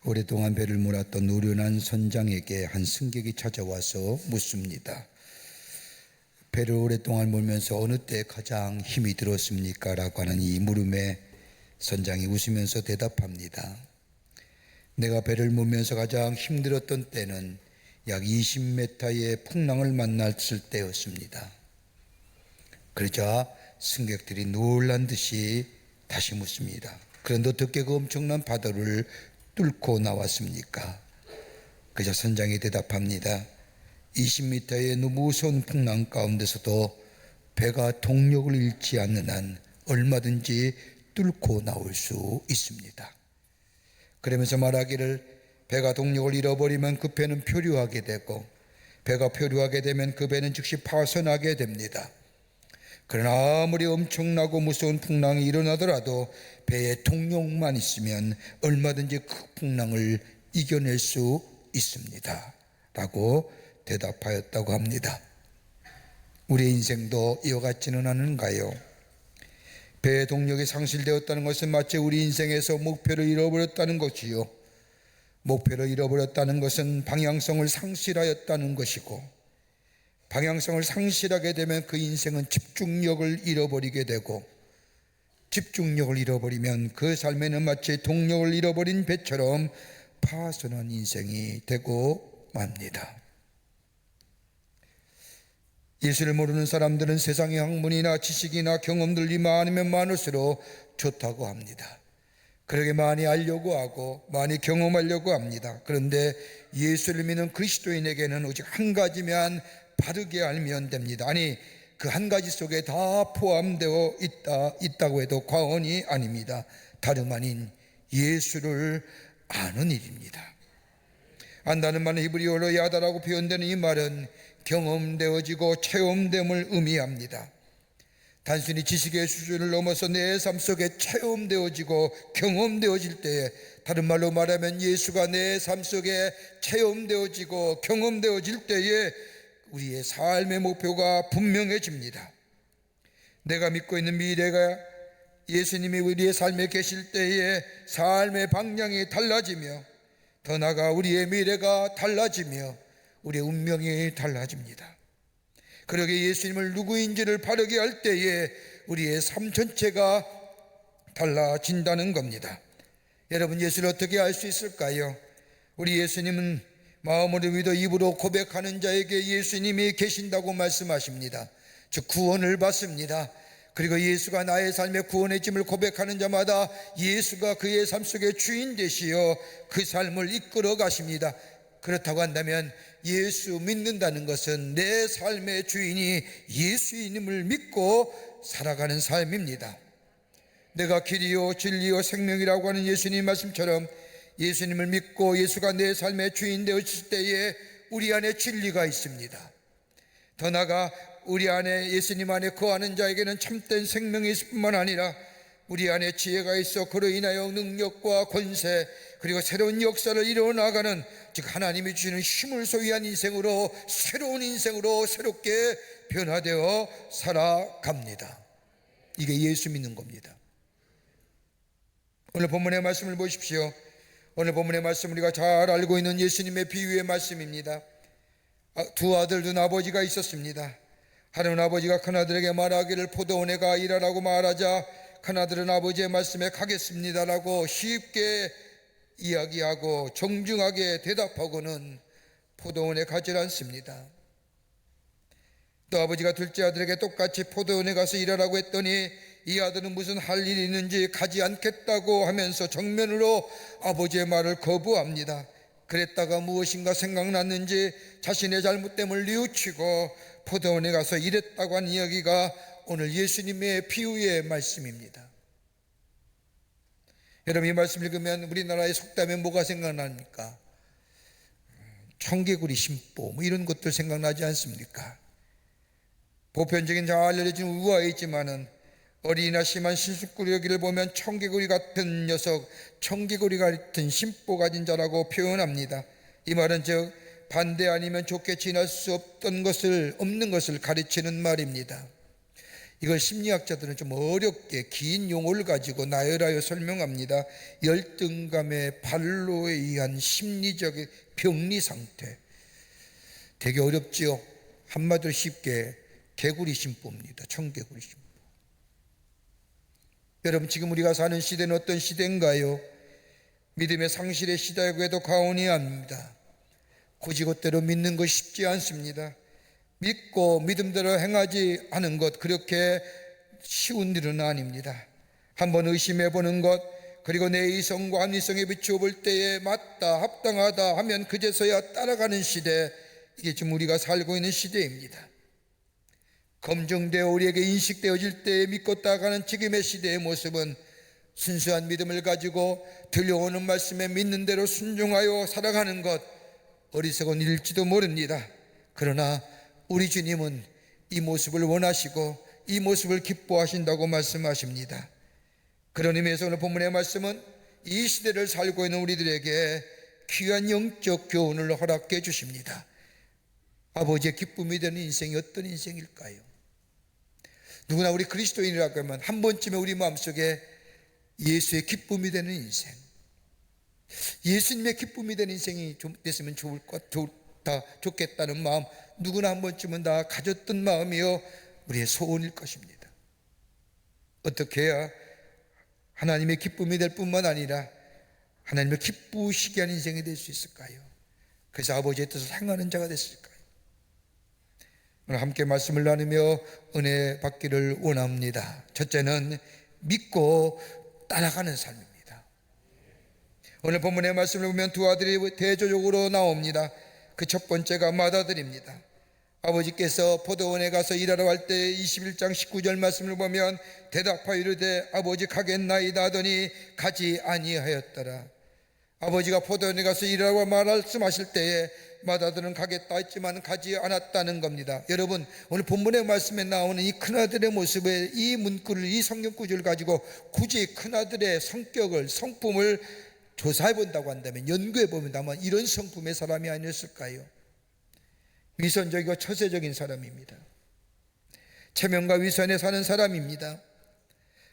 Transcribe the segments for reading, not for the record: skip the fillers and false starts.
오랫동안 배를 몰았던 노련한 선장에게 한 승객이 찾아와서 묻습니다. 배를 오랫동안 몰면서 어느 때 가장 힘이 들었습니까? 라고 하는 이 물음에 선장이 웃으면서 대답합니다. 내가 배를 몰면서 가장 힘들었던 때는 약 20m의 풍랑을 만났을 때였습니다. 그러자 승객들이 놀란 듯이 다시 묻습니다. 그런데 어떻게 그 엄청난 바다를 뚫고 나왔습니까? 그러자 선장이 대답합니다. 20m의 무서운 풍랑 가운데서도 배가 동력을 잃지 않는 한 얼마든지 뚫고 나올 수 있습니다. 그러면서 말하기를 배가 동력을 잃어버리면 그 배는 표류하게 되고 배가 표류하게 되면 그 배는 즉시 파손하게 됩니다. 그러나 아무리 엄청나고 무서운 풍랑이 일어나더라도 배에 동력만 있으면 얼마든지 그 풍랑을 이겨낼 수 있습니다. 라고 대답하였다고 합니다. 우리의 인생도 이와 같지는 않은가요? 배의 동력이 상실되었다는 것은 마치 우리 인생에서 목표를 잃어버렸다는 것이요, 목표를 잃어버렸다는 것은 방향성을 상실하였다는 것이고, 방향성을 상실하게 되면 그 인생은 집중력을 잃어버리게 되고, 집중력을 잃어버리면 그 삶에는 마치 동력을 잃어버린 배처럼 파손한 인생이 되고 맙니다. 예수를 모르는 사람들은 세상의 학문이나 지식이나 경험들이 많으면 많을수록 좋다고 합니다. 그러게 많이 알려고 하고 많이 경험하려고 합니다. 그런데 예수를 믿는 그리스도인에게는 오직 한 가지만 바르게 알면 됩니다. 아니, 그 한 가지 속에 다 포함되어 있다고 해도 과언이 아닙니다. 다름 아닌 예수를 아는 일입니다. 안다는 말은 히브리어로 야다라고 표현되는 이 말은 경험되어지고 체험됨을 의미합니다. 단순히 지식의 수준을 넘어서 내 삶 속에 체험되어지고 경험되어질 때에, 다른 말로 말하면 예수가 내 삶 속에 체험되어지고 경험되어질 때에 우리의 삶의 목표가 분명해집니다. 내가 믿고 있는 미래가 예수님이 우리의 삶에 계실 때에 삶의 방향이 달라지며, 더 나아가 우리의 미래가 달라지며 우리의 운명이 달라집니다. 그러게 예수님을 누구인지를 바르게 할 때에 우리의 삶 전체가 달라진다는 겁니다. 여러분, 예수를 어떻게 알 수 있을까요? 우리 예수님은 마음으로 믿어 입으로 고백하는 자에게 예수님이 계신다고 말씀하십니다. 즉 구원을 받습니다. 그리고 예수가 나의 삶의 구원의 짐을 고백하는 자마다 예수가 그의 삶 속의 주인 되시어 그 삶을 이끌어 가십니다. 그렇다고 한다면 예수 믿는다는 것은 내 삶의 주인이 예수님을 믿고 살아가는 삶입니다. 내가 길이요 진리요 생명이라고 하는 예수님 말씀처럼 예수님을 믿고 예수가 내 삶의 주인 되었을 때에 우리 안에 진리가 있습니다. 더 나아가 우리 안에, 예수님 안에 거하는 자에게는 참된 생명이 있을 뿐만 아니라 우리 안에 지혜가 있어 그로 인하여 능력과 권세, 그리고 새로운 역사를 이뤄나가는, 즉 하나님이 주시는 힘을 소유한 인생으로, 새로운 인생으로 새롭게 변화되어 살아갑니다. 이게 예수 믿는 겁니다. 오늘 본문의 말씀을 보십시오. 오늘 본문의 말씀 우리가 잘 알고 있는 예수님의 비유의 말씀입니다. 두 아들 둔 아버지가 있었습니다. 하나는 아버지가 큰아들에게 말하기를 포도원에 가 일하라고 말하자 큰아들은 아버지의 말씀에 가겠습니다라고 쉽게 이야기하고 정중하게 대답하고는 포도원에 가지 않습니다. 또 아버지가 둘째 아들에게 똑같이 포도원에 가서 일하라고 했더니 이 아들은 무슨 할 일이 있는지 가지 않겠다고 하면서 정면으로 아버지의 말을 거부합니다. 그랬다가 무엇인가 생각났는지 자신의 잘못됨을 뉘우치고 포도원에 가서 일했다고 하는 이야기가 오늘 예수님의 비유의 말씀입니다. 여러분, 이 말씀 읽으면 우리나라의 속담에 뭐가 생각납니까? 청개구리 심보 뭐 이런 것들 생각나지 않습니까? 보편적인 잘 알려진 우화에 있지만은 어린이나 심한 실수꾸러기를 보면 청개구리 같은 녀석, 청개구리 같은 심보 가진 자라고 표현합니다. 이 말은 즉 반대 아니면 좋게 지날 수 없는 것을 가르치는 말입니다. 이걸 심리학자들은 좀 어렵게 긴 용어를 가지고 나열하여 설명합니다. 열등감의 발로에 의한 심리적 병리 상태. 되게 어렵지요. 한마디로 쉽게 개구리 심보입니다. 청개구리 심보. 여러분, 지금 우리가 사는 시대는 어떤 시대인가요? 믿음의 상실의 시대라고 해도 과언이 아닙니다. 고지것대로 믿는 것이 쉽지 않습니다. 믿고 믿음대로 행하지 않은 것, 그렇게 쉬운 일은 아닙니다. 한번 의심해 보는 것, 그리고 내 이성과 합리성에 비추어 볼 때에 맞다, 합당하다 하면 그제서야 따라가는 시대, 이게 지금 우리가 살고 있는 시대입니다. 검증되어 우리에게 인식되어질 때에 믿고 따라가는 지금의 시대의 모습은 순수한 믿음을 가지고 들려오는 말씀에 믿는 대로 순종하여 살아가는 것, 어리석은 일일지도 모릅니다. 그러나 우리 주님은 이 모습을 원하시고 이 모습을 기뻐하신다고 말씀하십니다. 그런 의미에서 오늘 본문의 말씀은 이 시대를 살고 있는 우리들에게 귀한 영적 교훈을 허락해 주십니다. 아버지의 기쁨이 되는 인생이 어떤 인생일까요? 누구나 우리 그리스도인이라고 하면 한 번쯤에 우리 마음속에 예수의 기쁨이 되는 인생, 예수님의 기쁨이 되는 인생이 됐으면 좋겠다는 마음, 누구나 한 번쯤은 다 가졌던 마음이요 우리의 소원일 것입니다. 어떻게 해야 하나님의 기쁨이 될 뿐만 아니라 하나님을 기쁘시게 하는 인생이 될 수 있을까요? 그래서 아버지의 뜻을 행하는 자가 됐을까요? 오늘 함께 말씀을 나누며 은혜 받기를 원합니다. 첫째는 믿고 따라가는 삶입니다. 오늘 본문의 말씀을 보면 두 아들이 대조적으로 나옵니다. 그 첫 번째가 맏아들입니다. 아버지께서 포도원에 가서 일하러 갈 때 21장 19절 말씀을 보면 대답하여 이르되 아버지 가겠나이다 하더니 가지 아니하였더라. 아버지가 포도원에 가서 일하라고 말씀하실 때에 맏아들은 가겠다 했지만 가지 않았다는 겁니다. 여러분, 오늘 본문의 말씀에 나오는 이 큰아들의 모습에 이 문구를, 이 성경 구절을 가지고 굳이 큰아들의 성격을, 성품을 조사해 본다고 한다면, 연구해 본다면 이런 성품의 사람이 아니었을까요? 위선적이고 처세적인 사람입니다. 체면과 위선에 사는 사람입니다.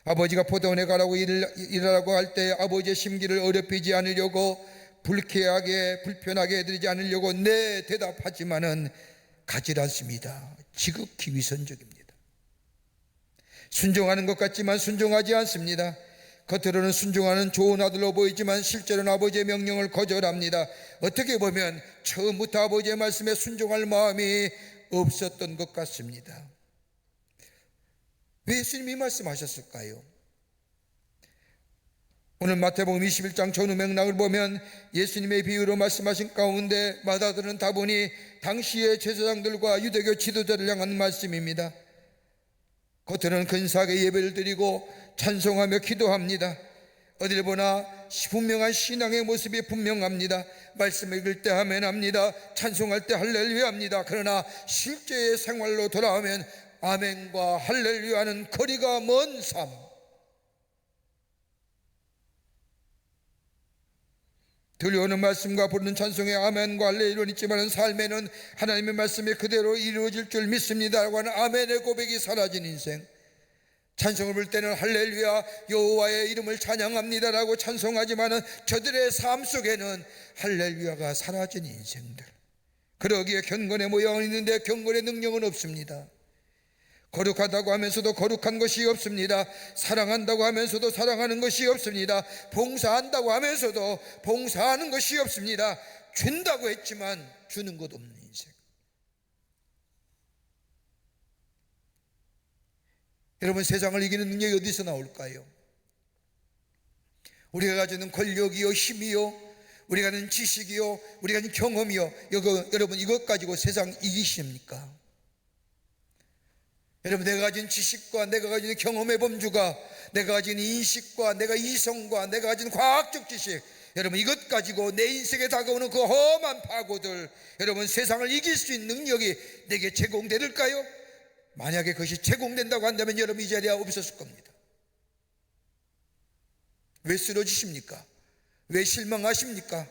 아버지가 포도원에 가라고 일하라고 할 때 아버지의 심기를 어렵히지 않으려고, 불쾌하게 불편하게 해드리지 않으려고 네 대답하지만은 가지 않습니다. 지극히 위선적입니다. 순종하는 것 같지만 순종하지 않습니다. 겉으로는 순종하는 좋은 아들로 보이지만 실제로는 아버지의 명령을 거절합니다. 어떻게 보면 처음부터 아버지의 말씀에 순종할 마음이 없었던 것 같습니다. 왜 예수님이 말씀하셨을까요? 오늘 마태복음 21장 전후 맥락을 보면 예수님의 비유로 말씀하신 가운데 맏아들은 다분히 당시의 제사장들과 유대교 지도자를 향한 말씀입니다. 겉으로는 근사하게 예배를 드리고 찬송하며 기도합니다. 어딜 보나 분명한 신앙의 모습이 분명합니다. 말씀을 읽을 때 아멘합니다. 찬송할 때 할렐루야합니다. 그러나 실제의 생활로 돌아오면 아멘과 할렐루야는 거리가 먼 삶, 들려오는 말씀과 부르는 찬송에 아멘과 할렐루야는 있지만 삶에는 하나님의 말씀이 그대로 이루어질 줄 믿습니다라고 하는 아멘의 고백이 사라진 인생. 찬송을 부를 때는 할렐루야 여호와의 이름을 찬양합니다라고 찬송하지만 저들의 삶 속에는 할렐루야가 사라진 인생들. 그러기에 경건의 모양은 있는데 경건의 능력은 없습니다. 거룩하다고 하면서도 거룩한 것이 없습니다. 사랑한다고 하면서도 사랑하는 것이 없습니다. 봉사한다고 하면서도 봉사하는 것이 없습니다. 준다고 했지만 주는 것 없는 인생. 여러분, 세상을 이기는 능력이 어디서 나올까요? 우리가 가지는 권력이요, 힘이요, 우리가 가진 지식이요, 우리가 가진 경험이요, 여러분 이것 가지고 세상 이기십니까? 여러분, 내가 가진 지식과 내가 가진 경험의 범주가, 내가 가진 인식과 내가 이성과 내가 가진 과학적 지식, 여러분 이것 가지고 내 인생에 다가오는 그 험한 파고들, 여러분 세상을 이길 수 있는 능력이 내게 제공될까요? 만약에 그것이 제공된다고 한다면 여러분 이 자리에 없었을 겁니다. 왜 쓰러지십니까? 왜 실망하십니까?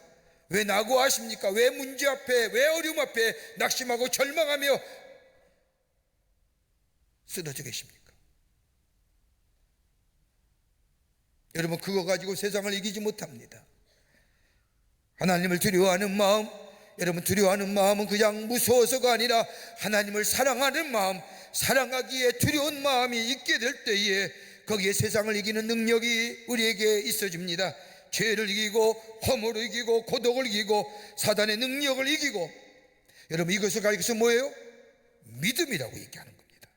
왜 낙오하십니까? 왜 문제 앞에, 왜 어려움 앞에 낙심하고 절망하며 쓰러져 계십니까? 여러분, 그거 가지고 세상을 이기지 못합니다. 하나님을 두려워하는 마음, 여러분, 두려워하는 마음은 그냥 무서워서가 아니라 하나님을 사랑하는 마음, 사랑하기에 두려운 마음이 있게 될 때에 거기에 세상을 이기는 능력이 우리에게 있어집니다. 죄를 이기고 허물을 이기고 고독을 이기고 사단의 능력을 이기고, 여러분, 이것을 가리켜서 뭐예요? 믿음이라고 얘기하는 겁니다.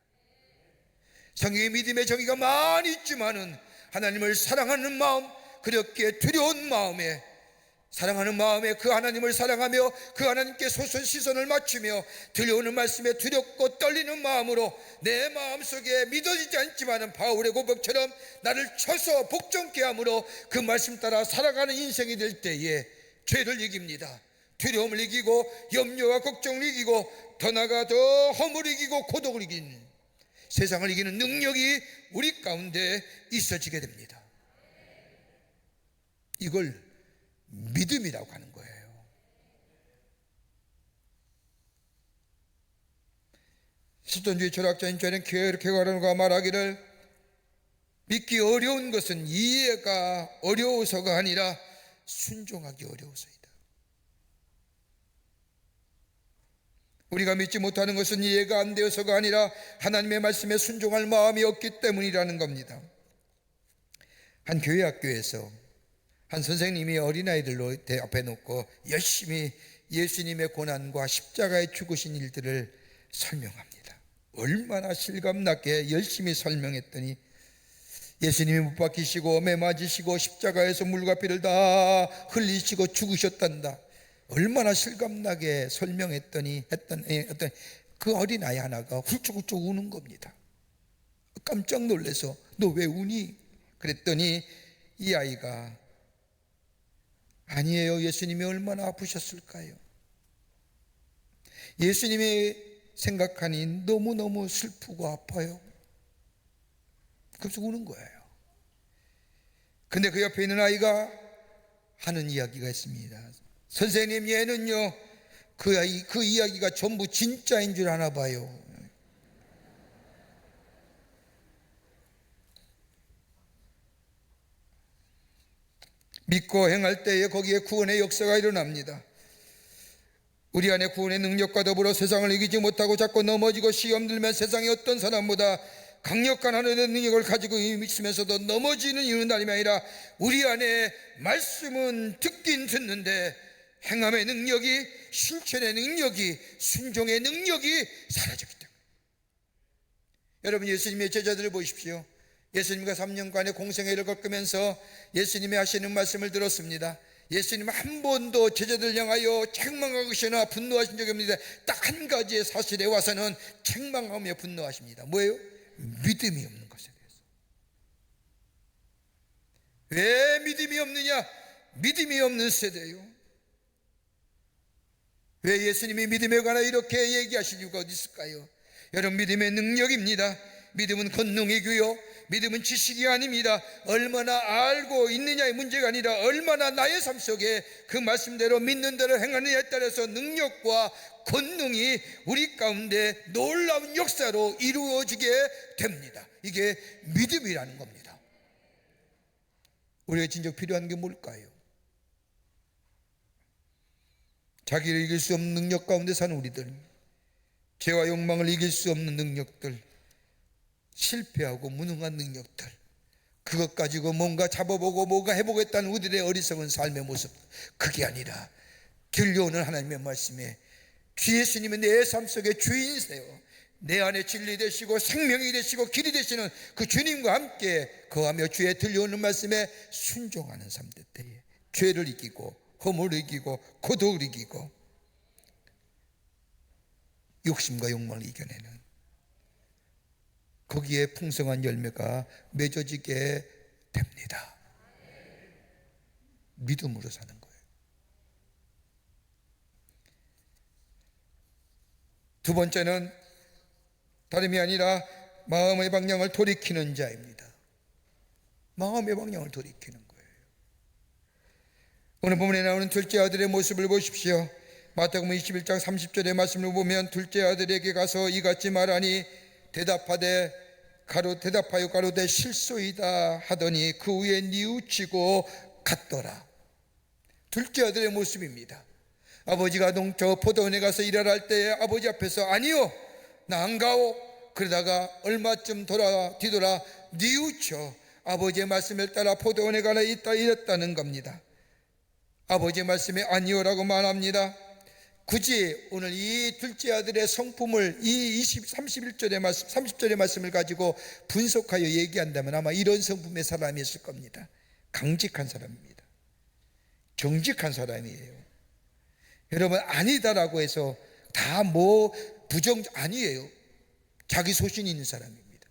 성경에 믿음의 정의가 많이 있지만은 하나님을 사랑하는 마음, 그렇게 두려운 마음에, 사랑하는 마음에 그 하나님을 사랑하며 그 하나님께 시선을 맞추며 들려오는 말씀에 두렵고 떨리는 마음으로 내 마음속에 믿어지지 않지만 바울의 고백처럼 나를 쳐서 복종케 함으로 그 말씀 따라 살아가는 인생이 될 때에 죄를 이깁니다. 두려움을 이기고 염려와 걱정을 이기고 더 나아가 더 허물을 이기고 고독을 이기는, 세상을 이기는 능력이 우리 가운데 있어지게 됩니다. 이걸 믿음이라고 하는 거예요. 실존주의 철학자인 존 킬케가르가 말하기를, 믿기 어려운 것은 이해가 어려워서가 아니라 순종하기 어려워서이다. 우리가 믿지 못하는 것은 이해가 안 되어서가 아니라 하나님의 말씀에 순종할 마음이 없기 때문이라는 겁니다. 한 교회 학교에서 한 선생님이 어린아이들로 앞에 놓고 열심히 예수님의 고난과 십자가에 죽으신 일들을 설명합니다. 얼마나 실감나게 열심히 설명했더니 예수님이 못 박히시고 매 맞으시고 십자가에서 물과 피를 다 흘리시고 죽으셨단다. 얼마나 실감나게 설명했더니 어떤 그 어린아이 하나가 훌쩍훌쩍 우는 겁니다. 깜짝 놀라서 너 왜 우니? 그랬더니 이 아이가, 아니에요, 예수님이 얼마나 아프셨을까요? 예수님이 생각하니 너무너무 슬프고 아파요. 그래서 우는 거예요. 근데 그 옆에 있는 아이가 하는 이야기가 있습니다. 선생님, 얘는요 그 이야기가 전부 진짜인 줄 아나 봐요. 믿고 행할 때에 거기에 구원의 역사가 일어납니다. 우리 안에 구원의 능력과 더불어 세상을 이기지 못하고 자꾸 넘어지고 시험 들면 세상의 어떤 사람보다 강력한 하나님의 능력을 가지고 있으면서도 넘어지는 이유는 다름이 아니라 우리 안에 말씀은 듣긴 듣는데 행함의 능력이, 실천의 능력이, 순종의 능력이 사라졌기 때문에. 여러분, 예수님의 제자들을 보십시오. 예수님과 3년간의 공생의 일을 겪으면서 예수님이 하시는 말씀을 들었습니다. 예수님 한 번도 제자들 향하여 책망하거나 분노하신 적이 없는데 딱 한 가지의 사실에 와서는 책망하며 분노하십니다. 뭐예요? 믿음이 없는 것에 대해서. 왜 믿음이 없느냐? 믿음이 없는 세대예요. 왜 예수님이 믿음에 관해 이렇게 얘기하실 이유가 어디 있을까요? 여러분, 믿음의 능력입니다. 믿음은 권능이고요, 믿음은 지식이 아닙니다. 얼마나 알고 있느냐의 문제가 아니라 얼마나 나의 삶 속에 그 말씀대로 믿는 대로 행하느냐에 따라서 능력과 권능이 우리 가운데 놀라운 역사로 이루어지게 됩니다. 이게 믿음이라는 겁니다. 우리에게 진정 필요한 게 뭘까요? 자기를 이길 수 없는 능력 가운데 사는 우리들, 죄와 욕망을 이길 수 없는 능력들, 실패하고 무능한 능력들, 그것 가지고 뭔가 잡아보고 뭔가 해보겠다는 우리들의 어리석은 삶의 모습, 그게 아니라 들려오는 하나님의 말씀에 주 예수님은 내 삶 속에 주인이세요. 내 안에 진리 되시고 생명이 되시고 길이 되시는 그 주님과 함께 거하며 주의 들려오는 말씀에 순종하는 삶 될 때에 죄를 이기고 허물을 이기고 고독을 이기고 욕심과 욕망을 이겨내는, 거기에 풍성한 열매가 맺어지게 됩니다. 믿음으로 사는 거예요. 두 번째는 다름이 아니라 마음의 방향을 돌이키는 자입니다. 마음의 방향을 돌이키는 거예요. 오늘 본문에 나오는 둘째 아들의 모습을 보십시오. 마태복음 21장 30절의 말씀을 보면 둘째 아들에게 가서 이같이 말하니 대답하되 대답하여 가로되 실소이다 하더니 그 후에 뉘우치고 갔더라. 둘째 아들의 모습입니다. 아버지가 저 포도원에 가서 일하러 할 때 아버지 앞에서 아니요 나 안 가오. 그러다가 얼마쯤 뒤돌아 뉘우쳐 아버지의 말씀을 따라 포도원에 가라 있다 이랬다는 겁니다. 아버지의 말씀에 아니오라고 말합니다. 굳이 오늘 이 둘째 아들의 성품을 이 30절의 말씀을 가지고 분석하여 얘기한다면 아마 이런 성품의 사람이었을 겁니다. 강직한 사람입니다. 정직한 사람이에요. 여러분, 아니다라고 해서 다 아니에요. 자기 소신이 있는 사람입니다.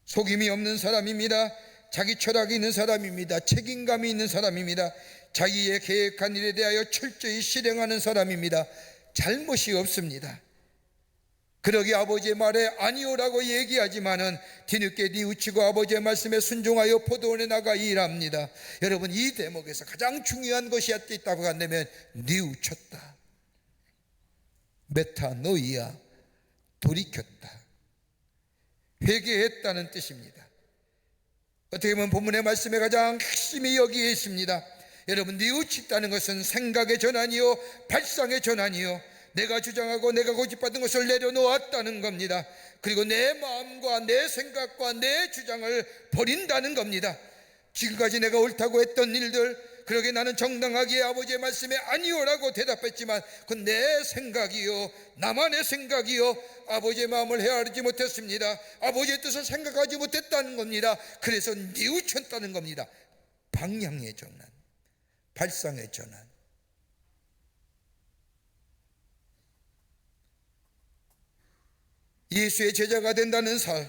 속임이 없는 사람입니다. 자기 철학이 있는 사람입니다. 책임감이 있는 사람입니다. 자기의 계획한 일에 대하여 철저히 실행하는 사람입니다. 잘못이 없습니다. 그러기 아버지의 말에 아니오라고 얘기하지만은 뒤늦게 뉘우치고 아버지의 말씀에 순종하여 포도원에 나가 일합니다. 여러분, 이 대목에서 가장 중요한 것이 있다고 한다면 뉘우쳤다, 메타노이아, 돌이켰다, 회개했다는 뜻입니다. 어떻게 보면 본문의 말씀에 가장 핵심이 여기에 있습니다. 여러분, 뉘우치다는 것은 생각의 전환이요 발상의 전환이요 내가 주장하고 내가 고집받은 것을 내려놓았다는 겁니다. 그리고 내 마음과 내 생각과 내 주장을 버린다는 겁니다. 지금까지 내가 옳다고 했던 일들, 그러게 나는 정당하게 아버지의 말씀에 아니오라고 대답했지만 그건 내 생각이요 나만의 생각이요 아버지의 마음을 헤아리지 못했습니다. 아버지의 뜻을 생각하지 못했다는 겁니다. 그래서 뉘우쳤다는 겁니다. 방향의 전환, 발상의 전환. 예수의 제자가 된다는 살,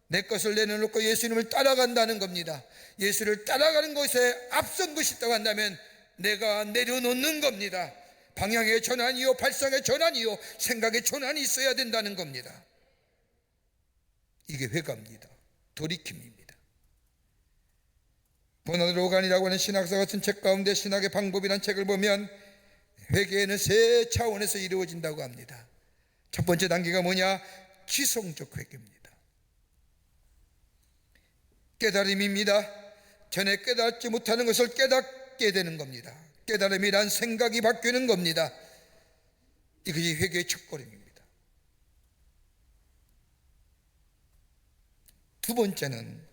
내 것을 내려놓고 예수님을 따라간다는 겁니다. 예수를 따라가는 것에 앞선 것이 있다고 한다면 내가 내려놓는 겁니다. 방향의 전환이요 발상의 전환이요 생각의 전환이 있어야 된다는 겁니다. 이게 회개입니다. 돌이킴입니다. 버나드 로간이라고 하는 신학사 같은 책 가운데 신학의 방법이라는 책을 보면 회개는 세 차원에서 이루어진다고 합니다. 첫 번째 단계가 뭐냐? 지성적 회개입니다. 깨달음입니다. 전에 깨닫지 못하는 것을 깨닫게 되는 겁니다. 깨달음이란 생각이 바뀌는 겁니다. 이것이 회개의 첫걸음입니다. 두 번째는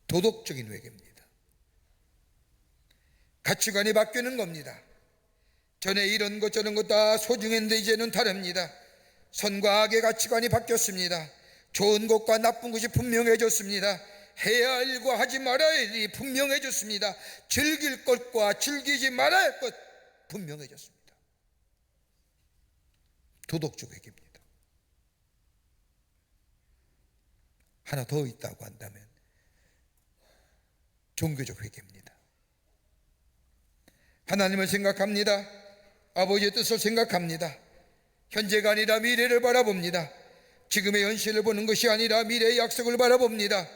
도덕적인 회개입니다. 가치관이 바뀌는 겁니다. 전에 이런 것 저런 것 다 소중했는데 이제는 다릅니다. 선과 악의 가치관이 바뀌었습니다. 좋은 것과 나쁜 것이 분명해졌습니다. 해야 할 일과 하지 말아야 할 일이 분명해졌습니다. 즐길 것과 즐기지 말아야 할 것 분명해졌습니다. 도덕적 회개입니다. 하나 더 있다고 한다면 종교적 회개입니다. 하나님을 생각합니다. 아버지의 뜻을 생각합니다. 현재가 아니라 미래를 바라봅니다. 지금의 현실을 보는 것이 아니라 미래의 약속을 바라봅니다.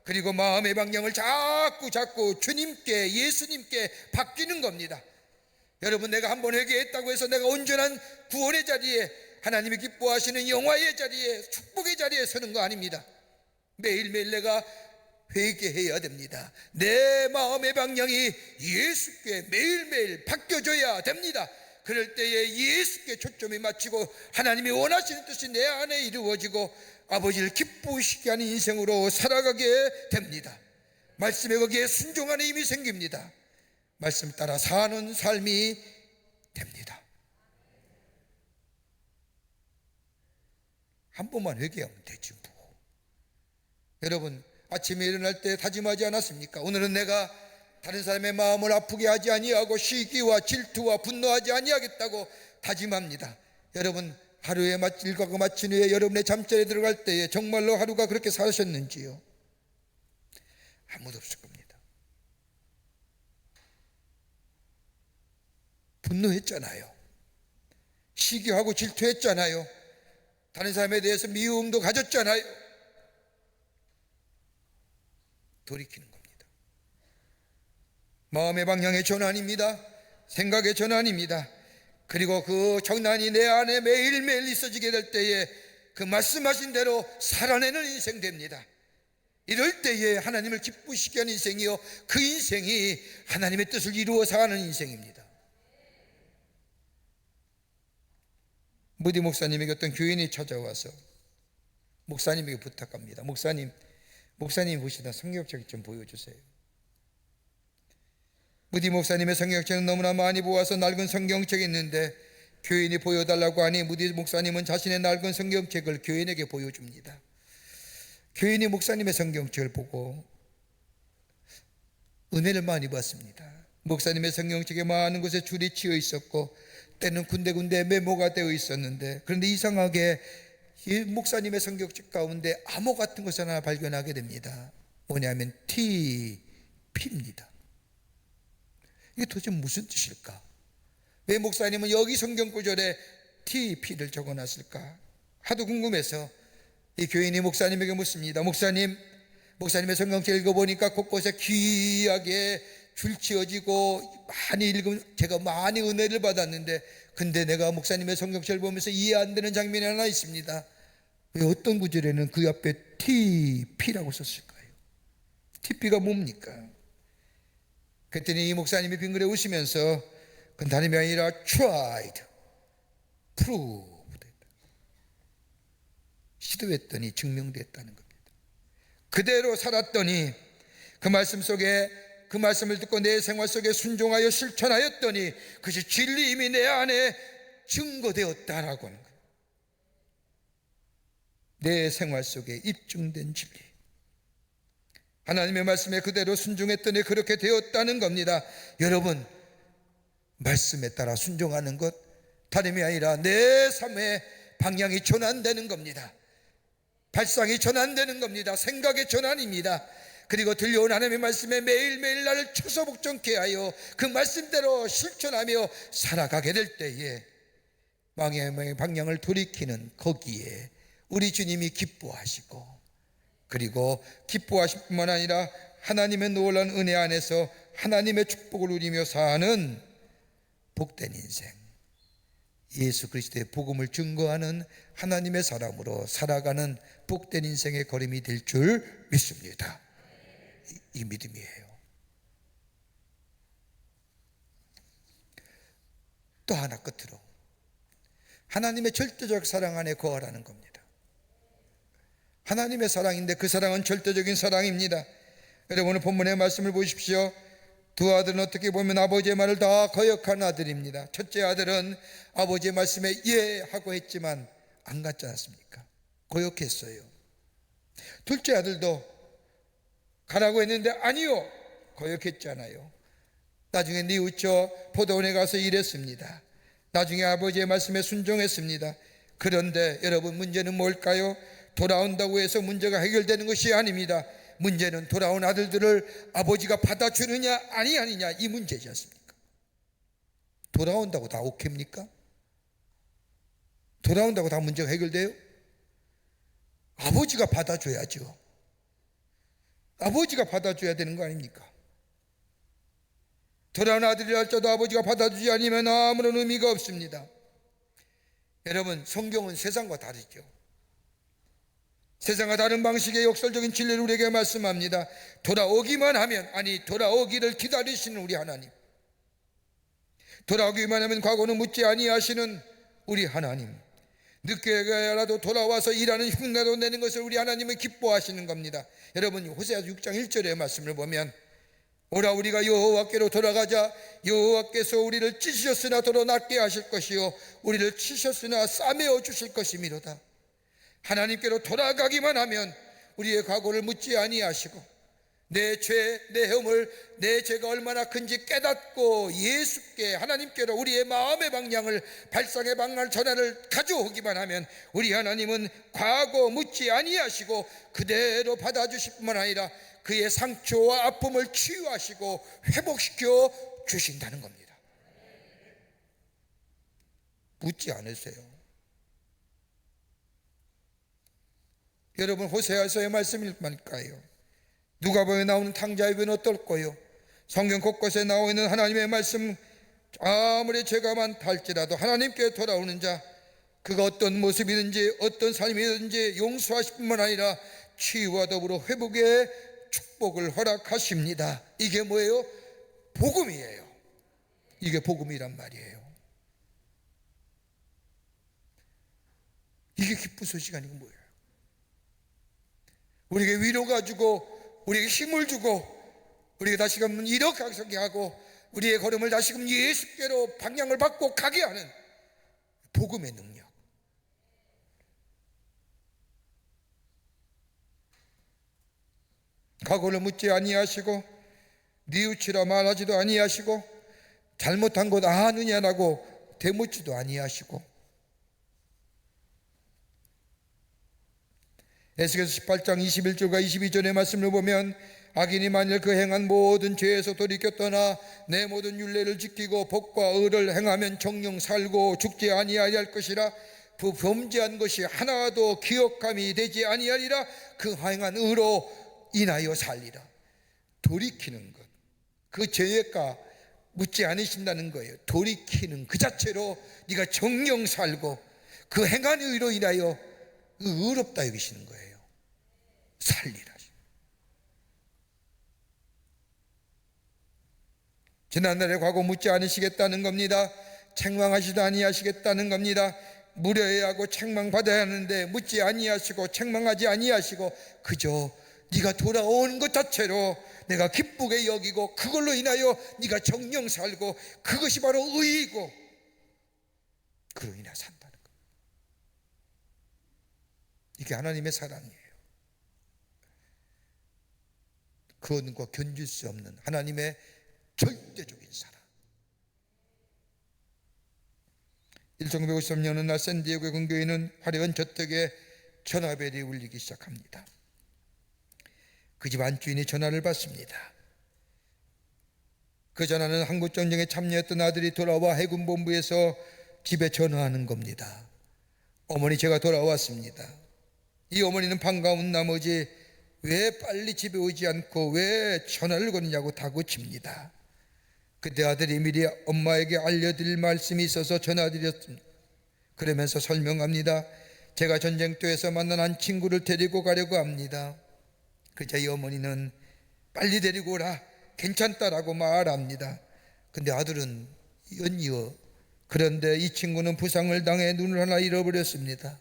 그리고 마음의 방향을 자꾸 주님께, 예수님께 바뀌는 겁니다. 여러분, 내가 한번 회개했다고 해서 내가 온전한 구원의 자리에, 하나님이 기뻐하시는 영화의 자리에, 축복의 자리에 서는 거 아닙니다. 매일매일 내가 회개해야 됩니다. 내 마음의 방향이 예수께 매일매일 바뀌어져야 됩니다. 그럴 때에 예수께 초점이 맞추고 하나님이 원하시는 뜻이 내 안에 이루어지고 아버지를 기쁘시게 하는 인생으로 살아가게 됩니다. 말씀에 거기에 순종하는 힘이 생깁니다. 말씀 따라 사는 삶이 됩니다. 한 번만 회개하면 되지 뭐. 여러분, 아침에 일어날 때 다짐하지 않았습니까? 오늘은 내가 다른 사람의 마음을 아프게 하지 아니하고 시기와 질투와 분노하지 아니하겠다고 다짐합니다. 여러분, 하루의 일과가 마친 후에 여러분의 잠자리에 들어갈 때에 정말로 하루가 그렇게 사셨는지요? 아무도 없을 겁니다. 분노했잖아요. 시기하고 질투했잖아요. 다른 사람에 대해서 미움도 가졌잖아요. 돌이키는 겁니다. 마음의 방향의 전환입니다. 생각의 전환입니다. 그리고 그 전환이 내 안에 매일매일 있어지게 될 때에 그 말씀하신 대로 살아내는 인생 됩니다. 이럴 때에 하나님을 기쁘시게 하는 인생이요, 그 인생이 하나님의 뜻을 이루어 사는 인생입니다. 무디 목사님에게 어떤 교인이 찾아와서 목사님에게 부탁합니다. 목사님 보시다 성경책 좀 보여주세요. 무디 목사님의 성경책은 너무나 많이 보아서 낡은 성경책이 있는데 교인이 보여달라고 하니 무디 목사님은 자신의 낡은 성경책을 교인에게 보여줍니다. 교인이 목사님의 성경책을 보고 은혜를 많이 받습니다. 목사님의 성경책에 많은 곳에 줄이 치여 있었고 때는 군데군데 메모가 되어 있었는데, 그런데 이상하게 이 목사님의 성경책 가운데 암호 같은 것을 하나 발견하게 됩니다. 뭐냐면 TP입니다. 이게 도대체 무슨 뜻일까? 왜 목사님은 여기 성경 구절에 TP를 적어놨을까? 하도 궁금해서 이 교인이 목사님에게 묻습니다. 목사님의 성경책 읽어보니까 곳곳에 귀하게 줄치어지고 많이 읽으면 제가 많이 은혜를 받았는데, 근데 내가 목사님의 성경책을 보면서 이해 안 되는 장면이 하나 있습니다. 왜 어떤 구절에는 그 앞에 TP라고 썼을까요? TP가 뭡니까? 그랬더니 이 목사님이 빙그레 웃으면서 그건 다름이 아니라 tried, proved, 시도했더니 증명됐다는 겁니다. 그대로 살았더니 그 말씀 속에, 그 말씀을 듣고 내 생활 속에 순종하여 실천하였더니 그것이 진리임이 내 안에 증거되었다라고 하는 거예요. 내 생활 속에 입증된 진리, 하나님의 말씀에 그대로 순종했더니 그렇게 되었다는 겁니다. 여러분, 말씀에 따라 순종하는 것 다름이 아니라 내 삶의 방향이 전환되는 겁니다. 발상이 전환되는 겁니다. 생각의 전환입니다. 그리고 들려온 하나님의 말씀에 매일매일 나를 처소복종케 하여 그 말씀대로 실천하며 살아가게 될 때에 망의 방향을 돌이키는 거기에 우리 주님이 기뻐하시고, 그리고 기뻐하실 뿐만 아니라 하나님의 놀라운 은혜 안에서 하나님의 축복을 누리며 사는 복된 인생, 예수 그리스도의 복음을 증거하는 하나님의 사람으로 살아가는 복된 인생의 걸음이 될 줄 믿습니다. 이 믿음이에요. 또 하나 끝으로 하나님의 절대적 사랑 안에 거하라는 겁니다. 하나님의 사랑인데 그 사랑은 절대적인 사랑입니다. 여러분, 오늘 본문의 말씀을 보십시오. 두 아들은 어떻게 보면 아버지의 말을 다 거역한 아들입니다. 첫째 아들은 아버지의 말씀에 예 하고 했지만 안 갔지 않습니까? 거역했어요. 둘째 아들도 가라고 했는데 아니요, 거역했잖아요. 나중에 뉘우쳐 포도원에 가서 일했습니다. 나중에 아버지의 말씀에 순종했습니다. 그런데 여러분, 문제는 뭘까요? 돌아온다고 해서 문제가 해결되는 것이 아닙니다. 문제는 돌아온 아들들을 아버지가 받아주느냐 아니냐, 이 문제지 않습니까? 돌아온다고 다 오케이입니까? 돌아온다고 다 문제가 해결돼요? 아버지가 받아줘야죠. 아버지가 받아줘야 되는 거 아닙니까? 돌아온 아들이랄지라도 아버지가 받아주지 않으면 아무런 의미가 없습니다. 여러분, 성경은 세상과 다르죠. 세상과 다른 방식의 역설적인 진리를 우리에게 말씀합니다. 돌아오기만 하면, 아니 돌아오기를 기다리시는 우리 하나님, 돌아오기만 하면 과거는 묻지 아니하시는 우리 하나님, 늦게라도 돌아와서 일하는 흉내도 내는 것을 우리 하나님은 기뻐하시는 겁니다. 여러분, 호세아서 6장 1절의 말씀을 보면 오라 우리가 여호와께로 돌아가자. 여호와께서 우리를 찢으셨으나 도로 낫게 하실 것이요 우리를 치셨으나 싸매어 주실 것이미로다. 하나님께로 돌아가기만 하면 우리의 과거를 묻지 아니하시고 내 죄, 내 허물, 내 죄가 얼마나 큰지 깨닫고 예수께, 하나님께로 우리의 마음의 방향을, 발상의 방향 전환을 가져오기만 하면 우리 하나님은 과거 묻지 아니하시고 그대로 받아주실 뿐만 아니라 그의 상처와 아픔을 치유하시고 회복시켜 주신다는 겁니다. 묻지 않으세요. 여러분, 호세아서의 말씀일 말까요? 누가복음에 나오는 탕자의 변은 어떨까요? 성경 곳곳에 나오고 있는 하나님의 말씀, 아무리 죄가 많다 할지라도 하나님께 돌아오는 자, 그가 어떤 모습이든지 어떤 삶이든지 용서하실 뿐만 아니라 치유와 더불어 회복의 축복을 허락하십니다. 이게 뭐예요? 복음이에요. 이게 복음이란 말이에요. 이게 기쁜 소식 아니고 뭐예요? 우리에게 위로가 주고 우리에게 힘을 주고 우리가 다시금 일어서게 하고 우리의 걸음을 다시금 예수께로 방향을 바꿔 가게 하는 복음의 능력. 과거를 묻지 아니하시고 뉘우치라 말하지도 아니하시고 잘못한 것 아느냐라고 되묻지도 아니하시고 에스겔서 18장 21절과 22절의 말씀을 보면 악인이 만일 그 행한 모든 죄에서 돌이켜 떠나 내 모든 율례를 지키고 복과 의를 행하면 정령 살고 죽지 아니할 것이라 그 범죄한 것이 하나도 기억함이 되지 아니하리라 그 행한 의로 인하여 살리라. 돌이키는 것, 그 죄가 묻지 않으신다는 거예요. 돌이키는 그 자체로 네가 정령 살고 그 행한 의로 인하여 의롭다 여기시는 거예요. 살리라. 지난날의 과거 묻지 않으시겠다는 겁니다. 책망하시도 아니하시겠다는 겁니다. 무려해야 하고 책망받아야 하는데 묻지 아니하시고 책망하지 아니하시고 그저 네가 돌아오는 것 자체로 내가 기쁘게 여기고 그걸로 인하여 네가 정령 살고 그것이 바로 의이고 그로 인해 산다는 것. 이게 하나님의 사랑이에요. 그것과 견줄 수 없는 하나님의 절대적인 사랑. 1953년 어느 날 샌디에고의 근교에는 화려한 저택에 전화벨이 울리기 시작합니다. 그 집 안주인이 전화를 받습니다. 그 전화는 한국전쟁에 참여했던 아들이 돌아와 해군본부에서 집에 전화하는 겁니다. 어머니, 제가 돌아왔습니다. 이 어머니는 반가운 나머지 왜 빨리 집에 오지 않고 왜 전화를 거느냐고 다그칩니다. 그때 아들이 미리 엄마에게 알려드릴 말씀이 있어서 전화드렸습니다. 그러면서 설명합니다. 제가 전쟁터에서 만난 한 친구를 데리고 가려고 합니다. 그자 이 어머니는 빨리 데리고 오라, 괜찮다라고 말합니다. 근데 아들은 연이어 그런데 이 친구는 부상을 당해 눈을 하나 잃어버렸습니다.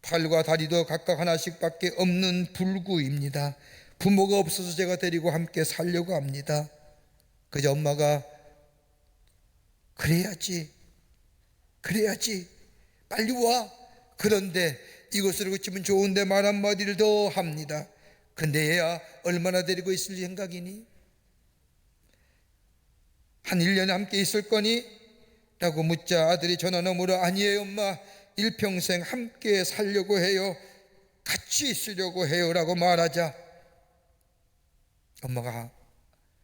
팔과 다리도 각각 하나씩밖에 없는 불구입니다. 부모가 없어서 제가 데리고 함께 살려고 합니다. 그저 엄마가 그래야지 빨리 와. 그런데 이것으로 그치면 좋은데 말 한마디를 더 합니다. 근데 얘야 얼마나 데리고 있을 생각이니? 한 1년 함께 있을 거니? 라고 묻자 아들이 전화 너머로 아니에요 엄마, 일평생 함께 살려고 해요, 같이 있으려고 해요 라고 말하자 엄마가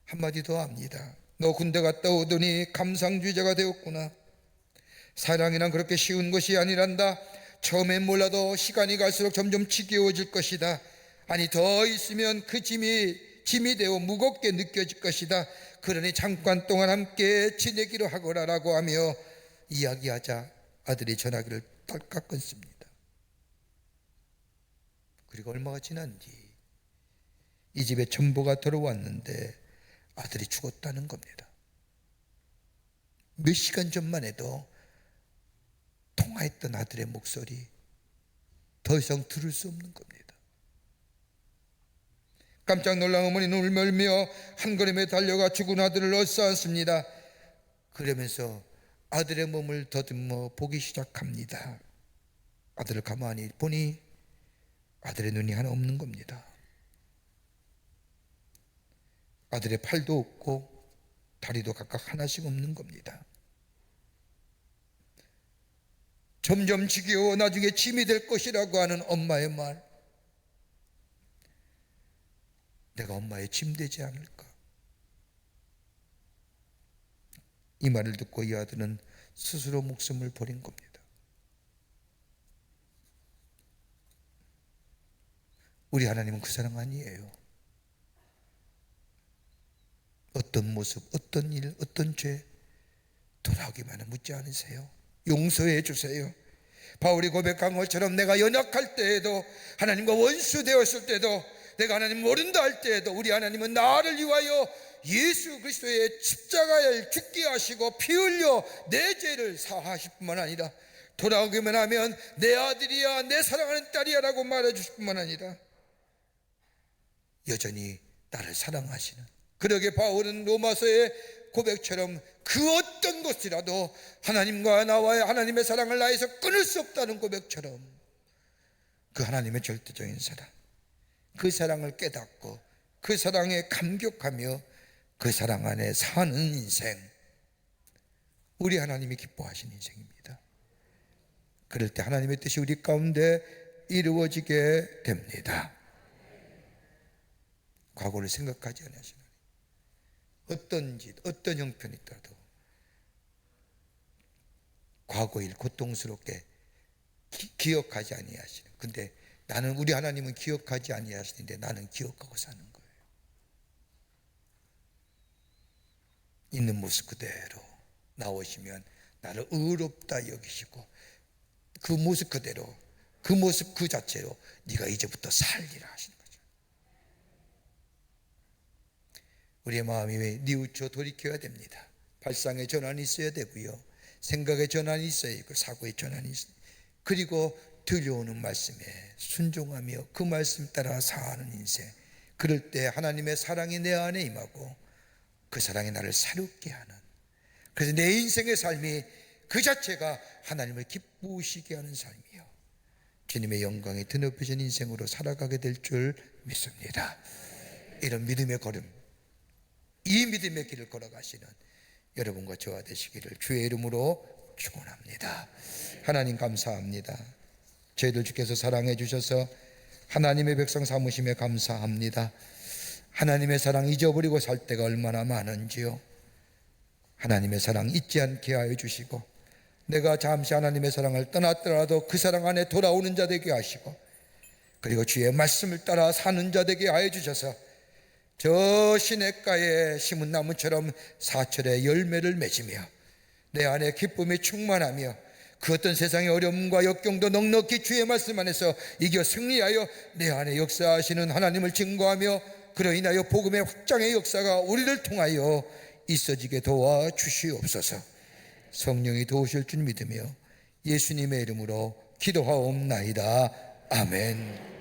한마디 더 합니다. 너 군대 갔다 오더니 감상주의자가 되었구나. 사랑이란 그렇게 쉬운 것이 아니란다. 처음엔 몰라도 시간이 갈수록 점점 지겨워질 것이다. 아니 더 있으면 그 짐이 되어 무겁게 느껴질 것이다. 그러니 잠깐 동안 함께 지내기로 하거라 라고 하며 이야기하자 아들이 전화기를 딸깍 끊습니다. 그리고 얼마가 지난 뒤 이 집에 첨보가 들어왔는데 아들이 죽었다는 겁니다. 몇 시간 전만 해도 통화했던 아들의 목소리 더 이상 들을 수 없는 겁니다. 깜짝 놀란 어머니는 울며 한 걸음에 달려가 죽은 아들을 얼싸안습니다. 그러면서 아들의 몸을 더듬어 보기 시작합니다. 아들을 가만히 보니 아들의 눈이 하나 없는 겁니다. 아들의 팔도 없고 다리도 각각 하나씩 없는 겁니다. 점점 지겨워 나중에 짐이 될 것이라고 하는 엄마의 말, 내가 엄마의 짐 되지 않을까? 이 말을 듣고 이 아들은 스스로 목숨을 버린 겁니다. 우리 하나님은 그 사랑 아니에요. 어떤 모습, 어떤 일, 어떤 죄 돌아오기만 묻지 않으세요. 용서해 주세요. 바울이 고백한 것처럼 내가 연약할 때에도, 하나님과 원수 되었을 때도, 내가 하나님 모른다 할 때에도 우리 하나님은 나를 위하여 예수 그리스도의 십자가에 죽게 하시고 피 흘려 내 죄를 사하실 뿐만 아니라 돌아오기만 하면 내 아들이야, 내 사랑하는 딸이야 라고 말해 주실 뿐만 아니라 여전히 나를 사랑하시는, 그러게 바울은 로마서의 고백처럼 그 어떤 것이라도 하나님과 나와의 하나님의 사랑을 나에서 끊을 수 없다는 고백처럼 그 하나님의 절대적인 사랑, 그 사랑을 깨닫고 그 사랑에 감격하며 그 사랑 안에 사는 인생, 우리 하나님이 기뻐하시는 인생입니다. 그럴 때 하나님의 뜻이 우리 가운데 이루어지게 됩니다. 과거를 생각하지 않으시는, 어떤 짓, 어떤 형편이 있더라도 과거일 고통스럽게 기억하지 아니하시는, 근데 나는, 우리 하나님은 기억하지 아니하시는데 나는 기억하고 사는 거예요. 있는 모습 그대로 나오시면 나를 의롭다 여기시고 그 모습 그대로, 그 모습 그 자체로 네가 이제부터 살리라 하시는 거죠. 우리의 마음이 뉘우쳐 돌이켜야 됩니다. 발상의 전환이 있어야 되고요, 생각의 전환이 있어야 있고, 사고의 전환이 있어야, 그리고 들려오는 말씀에 순종하며 그 말씀 따라 사는 인생, 그럴 때 하나님의 사랑이 내 안에 임하고 그 사랑이 나를 새롭게 하는, 그래서 내 인생의 삶이 그 자체가 하나님을 기쁘시게 하는 삶이요, 주님의 영광이 드높여진 인생으로 살아가게 될 줄 믿습니다. 이런 믿음의 걸음, 이 믿음의 길을 걸어가시는 여러분과 저와 되시기를 주의 이름으로 축원합니다. 하나님 감사합니다. 저희들 주께서 사랑해 주셔서 하나님의 백성 삼으심에 감사합니다. 하나님의 사랑 잊어버리고 살 때가 얼마나 많은지요. 하나님의 사랑 잊지 않게 하여 주시고, 내가 잠시 하나님의 사랑을 떠났더라도 그 사랑 안에 돌아오는 자 되게 하시고, 그리고 주의 말씀을 따라 사는 자 되게 하여 주셔서 저 시냇가에 심은 나무처럼 사철의 열매를 맺으며 내 안에 기쁨이 충만하며 그 어떤 세상의 어려움과 역경도 넉넉히 주의 말씀 안에서 이겨 승리하여 내 안에 역사하시는 하나님을 증거하며, 그로 인하여 복음의 확장의 역사가 우리를 통하여 있어지게 도와주시옵소서. 성령이 도우실 줄 믿으며 예수님의 이름으로 기도하옵나이다. 아멘.